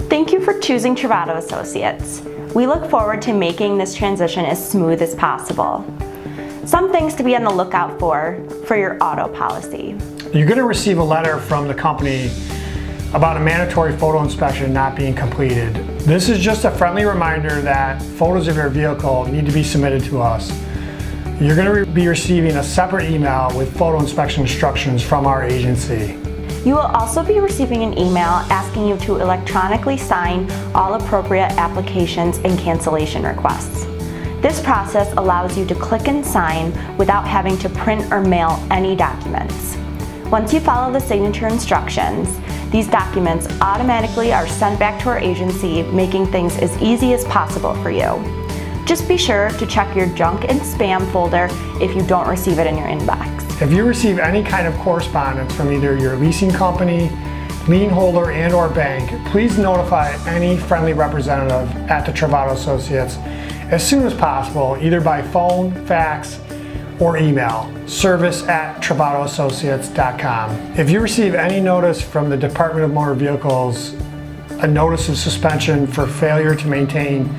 Thank you for choosing Trovato Associates. We look forward to making this transition as smooth as possible. Some things to be on the lookout for your auto policy. You're going to receive a letter from the company about a mandatory photo inspection not being completed. This is just a friendly reminder that photos of your vehicle need to be submitted to us. You're going to be receiving a separate email with photo inspection instructions from our agency. You will also be receiving an email asking you to electronically sign all appropriate applications and cancellation requests. This process allows you to click and sign without having to print or mail any documents. Once you follow the signature instructions, these documents automatically are sent back to our agency, making things as easy as possible for you. Just be sure to check your junk and spam folder if you don't receive it in your inbox. If you receive any kind of correspondence from either your leasing company, lien holder, and/or bank, please notify any friendly representative at the Trovato Associates as soon as possible, either by phone, fax, or email, service@TrovatoAssociates.com. If you receive any notice from the Department of Motor Vehicles, a notice of suspension for failure to maintain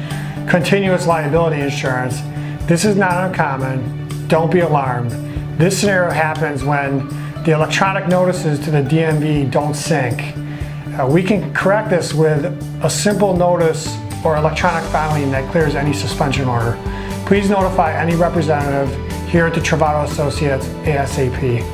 continuous liability insurance, this is not uncommon. Don't be alarmed. This scenario happens when the electronic notices to the DMV don't sync. We can correct this with a simple notice or electronic filing that clears any suspension order. Please notify any representative here at the Trovato Associates ASAP.